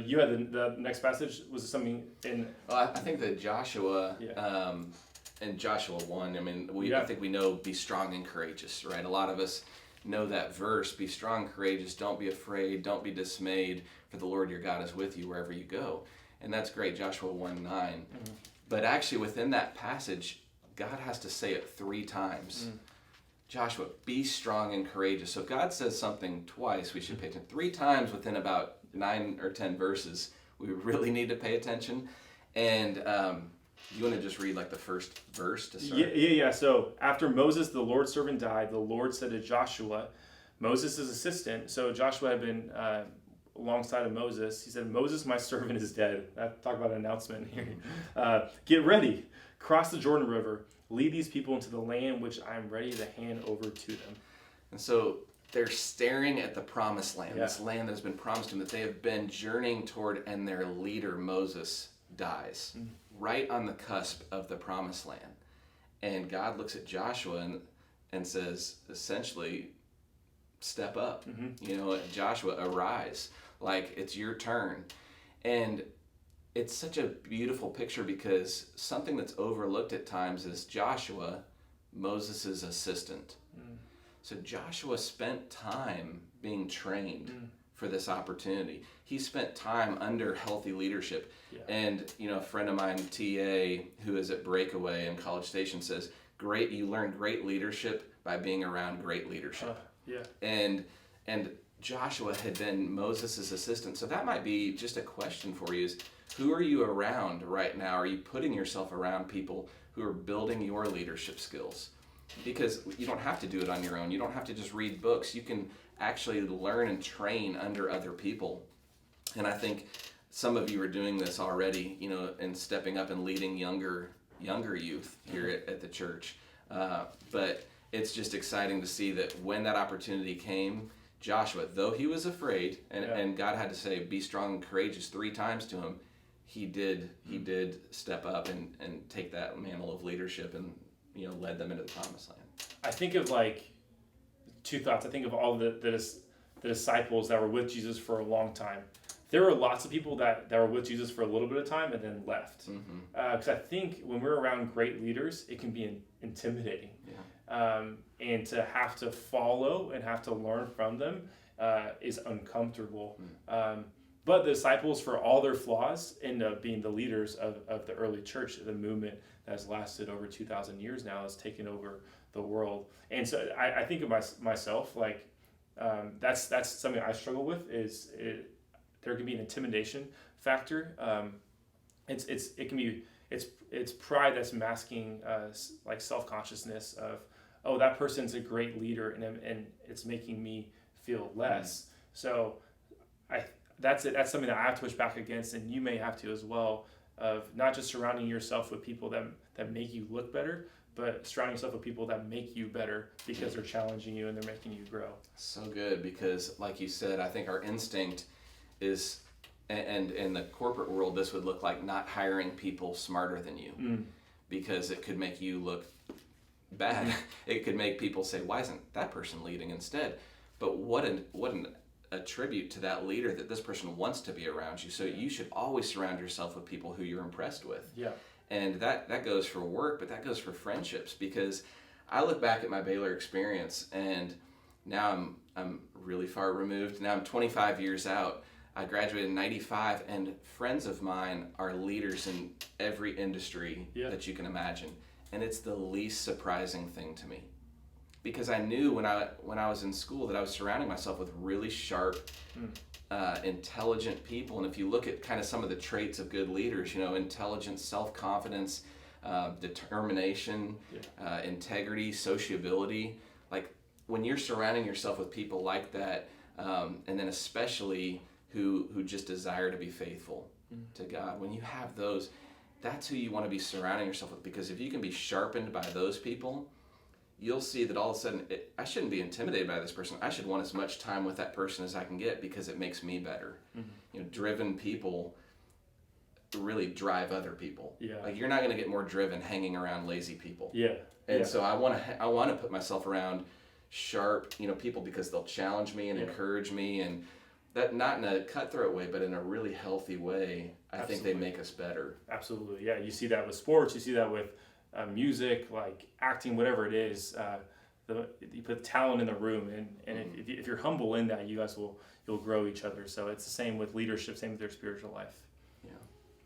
You had the next passage. Was it something in? Well, I think that Joshua, Yeah. in Joshua 1, I mean, Yeah. I think we know be strong and courageous, right? A lot of us know that verse, be strong, courageous, don't be afraid, don't be dismayed, for the Lord your God is with you wherever you go. And that's great, Joshua 1:9. Mm-hmm. But actually within that passage, God has to say it 3 times. Joshua, be strong and courageous. So if God says something twice, we should pay attention. 3 times within about 9 or 10 verses, we really need to pay attention. And you want to just read like the first verse to start? Yeah. So after Moses, the Lord's servant, died, the Lord said to Joshua, Moses' assistant, so Joshua had been alongside of Moses. He said, Moses, my servant, is dead. Talk about an announcement here. Get ready. Cross the Jordan River. Lead these people into the land which I am ready to hand over to them. And so they're staring at the promised land, this land that has been promised to them that they have been journeying toward, and their leader, Moses, dies right on the cusp of the promised land. And God looks at Joshua and says, essentially, step up. Joshua, arise. Like, it's your turn. And it's such a beautiful picture because something that's overlooked at times is Joshua, Moses' assistant. So Joshua spent time being trained for this opportunity. He spent time under healthy leadership. Yeah. And, a friend of mine, TA, who is at Breakaway in College Station, says, you learn great leadership by being around great leadership. And Joshua had been Moses' assistant. So that might be just a question for you is, who are you around right now? Are you putting yourself around people who are building your leadership skills? Because you don't have to do it on your own. You don't have to just read books. You can actually learn and train under other people. And I think some of you are doing this already, and stepping up and leading younger youth here at the church. But it's just exciting to see that when that opportunity came, Joshua, though he was afraid, and God had to say, be strong and courageous 3 times to him, he did step up and take that mantle of leadership and led them into the promised land. I think of like 2 thoughts. I think of all the disciples that were with Jesus for a long time. There were lots of people that were with Jesus for a little bit of time and then left. Because I think when we're around great leaders, it can be intimidating. And to have to follow and have to learn from them is uncomfortable. But the disciples, for all their flaws, end up being the leaders of the early church, the movement that has lasted over 2,000 years now, has taken over the world. And so I think of myself, like, that's something I struggle with, there can be an intimidation factor. It's pride that's masking like self-consciousness of, oh, that person's a great leader and it's making me feel less. So that's something that I have to push back against, and you may have to as well, of not just surrounding yourself with people that make you look better, but surrounding yourself with people that make you better because they're challenging you and they're making you grow. So good, because like you said, I think our instinct is, and in the corporate world, this would look like not hiring people smarter than you, because it could make you look bad. It could make people say, why isn't that person leading instead? But what a tribute to that leader that this person wants to be around you. So you should always surround yourself with people who you're impressed with. Yeah. And that goes for work, but that goes for friendships, because I look back at my Baylor experience, and now I'm really far removed. Now I'm 25 years out. I graduated in 95, and friends of mine are leaders in every industry that you can imagine. And it's the least surprising thing to me, because I knew when I was in school that I was surrounding myself with really sharp, intelligent people. And if you look at kind of some of the traits of good leaders, intelligence, self-confidence, determination, integrity, sociability, like when you're surrounding yourself with people like that, and then especially who just desire to be faithful to God, when you have those, that's who you want to be surrounding yourself with. Because if you can be sharpened by those people, you'll see that all of a sudden, I shouldn't be intimidated by this person. I should want as much time with that person as I can get, because it makes me better. Driven people really drive other people. Like, you're not going to get more driven hanging around lazy people. So I want to put myself around sharp, people, because they'll challenge me and encourage me, That not in a cutthroat way, but in a really healthy way. I think they make us better. Absolutely, yeah. You see that with sports. You see that with music, like acting, whatever it is. You put talent in the room, and if you're humble in that, you'll grow each other. So it's the same with leadership, same with your spiritual life.